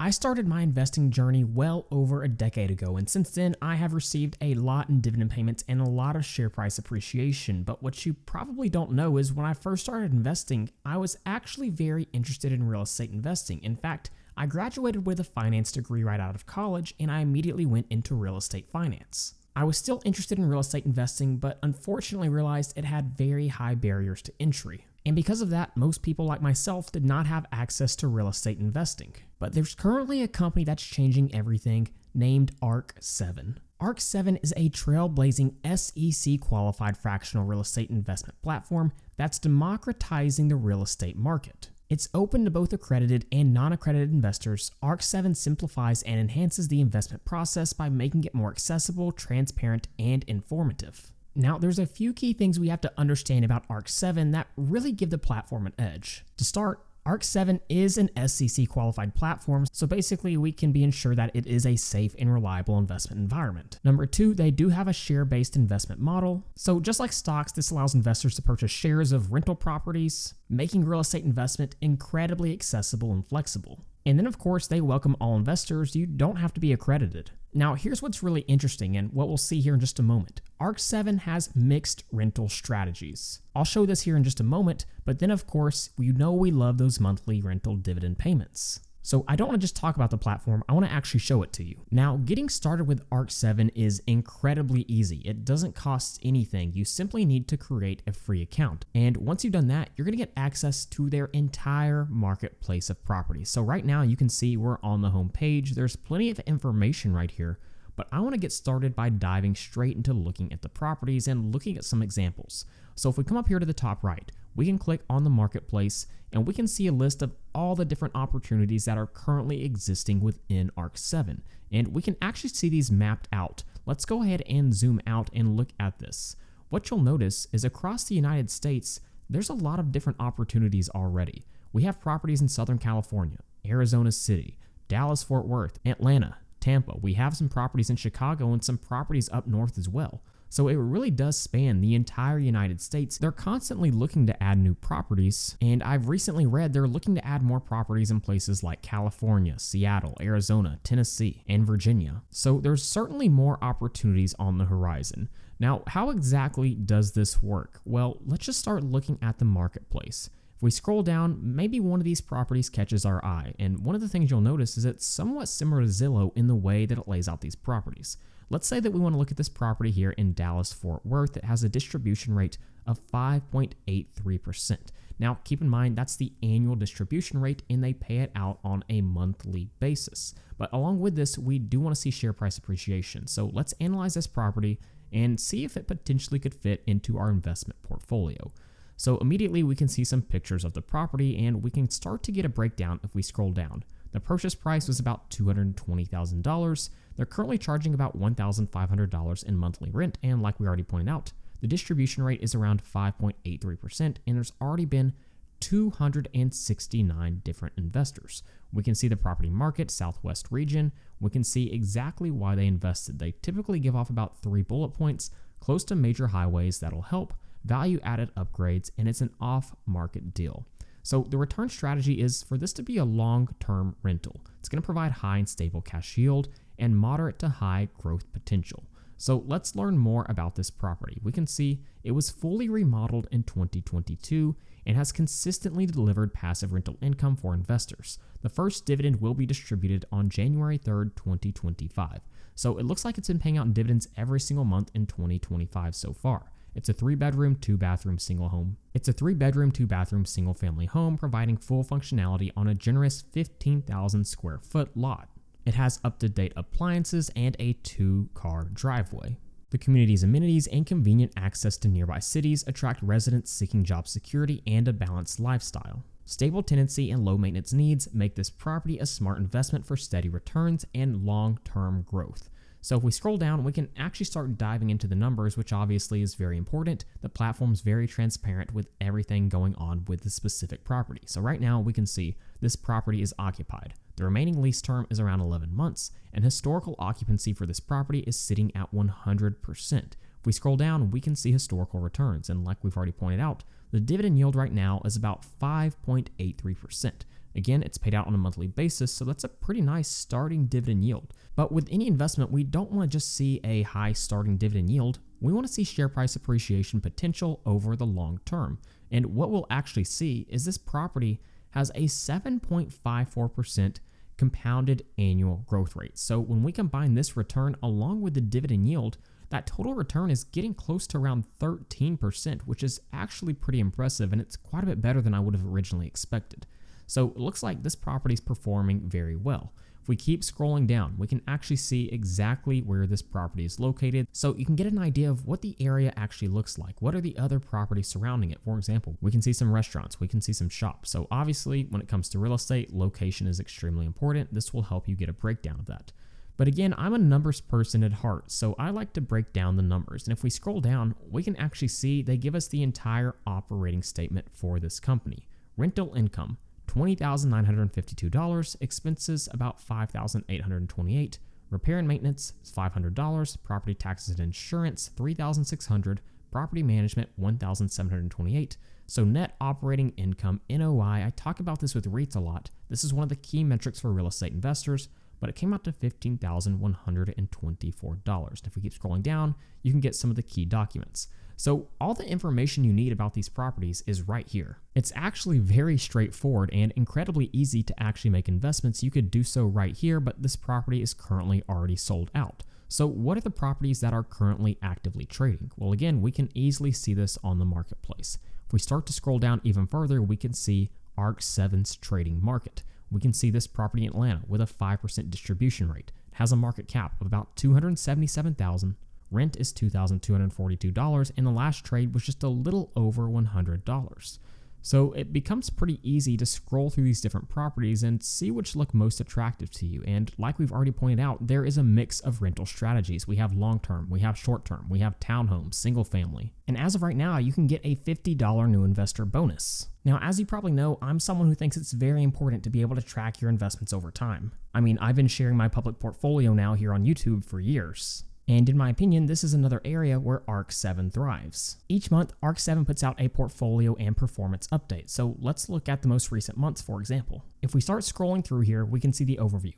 I started my investing journey well over a decade ago, and since then I have received a lot in dividend payments and a lot of share price appreciation. But what you probably don't know is when I first started investing, I was actually very interested in real estate investing. In fact, I graduated with a finance degree right out of college, and I immediately went into real estate finance. I was still interested in real estate investing, but unfortunately realized it had very high barriers to entry. And because of that, most people like myself did not have access to real estate investing. But there's currently a company that's changing everything named ARC7. ARC7 is a trailblazing SEC qualified fractional real estate investment platform that's democratizing the real estate market. It's open to both accredited and non-accredited investors. ARC7 simplifies and enhances the investment process by making it more accessible, transparent, and informative. Now, there's a few key things we have to understand about ARC7 that really give the platform an edge. To start, ARC7 is an SEC qualified platform, so basically we can be ensured that it is a safe and reliable investment environment. Number two, they do have a share-based investment model. So just like stocks, this allows investors to purchase shares of rental properties, making real estate investment incredibly accessible and flexible. And then of course, they welcome all investors. You don't have to be accredited. Now, here's what's really interesting and what we'll see here in just a moment. ARC7 has mixed rental strategies. I'll show this here in just a moment, but then of course, we love those monthly rental dividend payments. So I don't want to just talk about the platform, I want to actually show it to you. Now, getting started with ARC7 is incredibly easy. It doesn't cost anything. You simply need to create a free account. And once you've done that, you're going to get access to their entire marketplace of properties. So right now you can see we're on the home page. There's plenty of information right here, but I want to get started by diving straight into looking at the properties and looking at some examples. So if we come up here to the top right, we can click on the marketplace and we can see a list of all the different opportunities that are currently existing within ARC7. And we can actually see these mapped out. Let's go ahead and zoom out and look at this. What you'll notice is across the United States, there's a lot of different opportunities already. We have properties in Southern California, Arizona City, Dallas, Fort Worth, Atlanta, Tampa. We have some properties in Chicago and some properties up north as well. So it really does span the entire United States. They're constantly looking to add new properties, and I've recently read they're looking to add more properties in places like California, Seattle, Arizona, Tennessee, and Virginia. So there's certainly more opportunities on the horizon. Now, how exactly does this work? Well, let's just start looking at the marketplace. If we scroll down, maybe one of these properties catches our eye, and one of the things you'll notice is it's somewhat similar to Zillow in the way that it lays out these properties. Let's say that we want to look at this property here in Dallas, Fort Worth. It has a distribution rate of 5.83%. Now, keep in mind, that's the annual distribution rate, and they pay it out on a monthly basis. But along with this, we do want to see share price appreciation. So let's analyze this property and see if it potentially could fit into our investment portfolio. So immediately we can see some pictures of the property, and we can start to get a breakdown if we scroll down. The purchase price was about $220,000. They're currently charging about $1,500 in monthly rent, and like we already pointed out, the distribution rate is around 5.83%, and there's already been 269 different investors. We can see the property market, Southwest region. We can see exactly why they invested. They typically give off about 3 bullet points, close to major highways that'll help, value-added upgrades, and it's an off-market deal. So the return strategy is for this to be a long-term rental. It's going to provide high and stable cash yield and moderate to high growth potential. So let's learn more about this property. We can see it was fully remodeled in 2022 and has consistently delivered passive rental income for investors. The first dividend will be distributed on January 3rd, 2025. So it looks like it's been paying out in dividends every single month in 2025 so far. It's a 3-bedroom, 2-bathroom single home. It's a 3-bedroom, 2-bathroom single family home providing full functionality on a generous 15,000 square foot lot. It has up-to-date appliances and a 2-car driveway. The community's amenities and convenient access to nearby cities attract residents seeking job security and a balanced lifestyle. Stable tenancy and low maintenance needs make this property a smart investment for steady returns and long-term growth. So if we scroll down, we can actually start diving into the numbers, which obviously is very important. The platform's very transparent with everything going on with the specific property. So right now we can see this property is occupied. The remaining lease term is around 11 months, and historical occupancy for this property is sitting at 100%. If we scroll down, we can see historical returns, and like we've already pointed out, the dividend yield right now is about 5.83%. Again, it's paid out on a monthly basis, so that's a pretty nice starting dividend yield. But with any investment, we don't want to just see a high starting dividend yield. We want to see share price appreciation potential over the long term. And what we'll actually see is this property has a 7.54% compounded annual growth rate. So when we combine this return along with the dividend yield, that total return is getting close to around 13%, which is actually pretty impressive, and it's quite a bit better than I would have originally expected. So it looks like this property is performing very well. If we keep scrolling down, we can actually see exactly where this property is located, so you can get an idea of what the area actually looks like. What are the other properties surrounding it? For example, we can see some restaurants, we can see some shops. So obviously, when it comes to real estate, location is extremely important. This will help you get a breakdown of that. But again, I'm a numbers person at heart, so I like to break down the numbers. And if we scroll down, we can actually see they give us the entire operating statement for this company. Rental income, $20,952, expenses about $5,828, repair and maintenance is $500, property taxes and insurance $3,600, property management $1,728. So net operating income, NOI, I talk about this with REITs a lot. This is one of the key metrics for real estate investors, but it came out to $15,124. If we keep scrolling down, you can get some of the key documents. So all the information you need about these properties is right here. It's actually very straightforward and incredibly easy to actually make investments. You could do so right here, but this property is currently already sold out. So what are the properties that are currently actively trading? Well, again, we can easily see this on the marketplace. If we start to scroll down even further, we can see ARC7's trading market. We can see this property in Atlanta with a 5% distribution rate. It has a market cap of about $277,000. Rent is $2,242, and the last trade was just a little over $100. So it becomes pretty easy to scroll through these different properties and see which look most attractive to you. And like we've already pointed out, there is a mix of rental strategies. We have long-term, we have short-term, we have townhomes, single family. And as of right now, you can get a $50 new investor bonus. Now, as you probably know, I'm someone who thinks it's very important to be able to track your investments over time. I mean, I've been sharing my public portfolio now here on YouTube for years. And in my opinion, this is another area where ARC7 thrives. Each month, ARC7 puts out a portfolio and performance update. So let's look at the most recent months, for example. If we start scrolling through here, we can see the overview.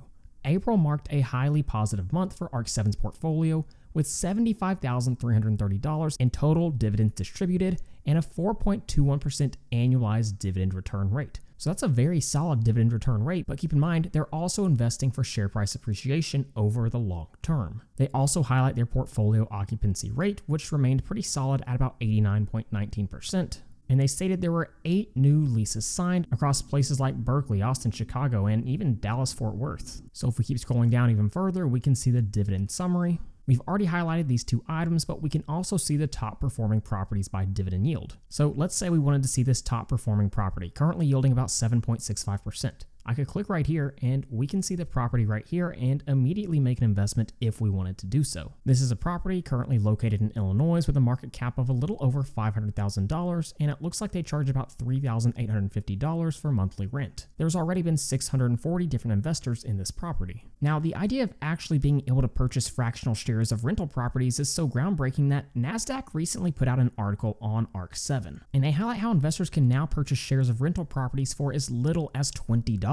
April marked a highly positive month for ARC7's portfolio with $75,330 in total dividends distributed and a 4.21% annualized dividend return rate. So that's a very solid dividend return rate, but keep in mind, they're also investing for share price appreciation over the long term. They also highlight their portfolio occupancy rate, which remained pretty solid at about 89.19%. And they stated there were 8 new leases signed across places like Berkeley, Austin, Chicago, and even Dallas-Fort Worth. So if we keep scrolling down even further, we can see the dividend summary. We've already highlighted these 2 items, but we can also see the top performing properties by dividend yield. So let's say we wanted to see this top performing property, currently yielding about 7.65%. I could click right here and we can see the property right here and immediately make an investment if we wanted to do so. This is a property currently located in Illinois with a market cap of a little over $500,000, and it looks like they charge about $3,850 for monthly rent. There's already been 640 different investors in this property. Now, the idea of actually being able to purchase fractional shares of rental properties is so groundbreaking that NASDAQ recently put out an article on ARC7, and they highlight how investors can now purchase shares of rental properties for as little as $20.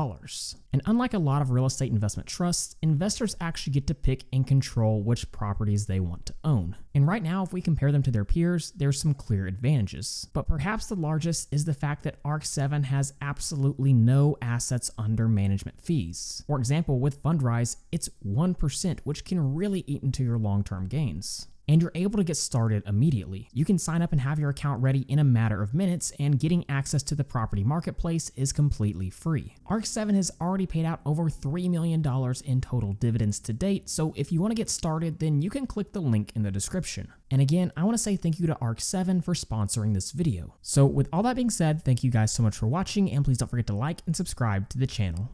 And unlike a lot of real estate investment trusts, investors actually get to pick and control which properties they want to own. And right now, if we compare them to their peers, there's some clear advantages. But perhaps the largest is the fact that ARC7 has absolutely no assets under management fees. For example, with Fundrise, it's 1%, which can really eat into your long-term gains. And you're able to get started immediately. You can sign up and have your account ready in a matter of minutes, and getting access to the property marketplace is completely free. ARC7 has already paid out over $3 million in total dividends to date, so if you want to get started, then you can click the link in the description. And again, I want to say thank you to ARC7 for sponsoring this video. So with all that being said, thank you guys so much for watching, and please don't forget to like and subscribe to the channel.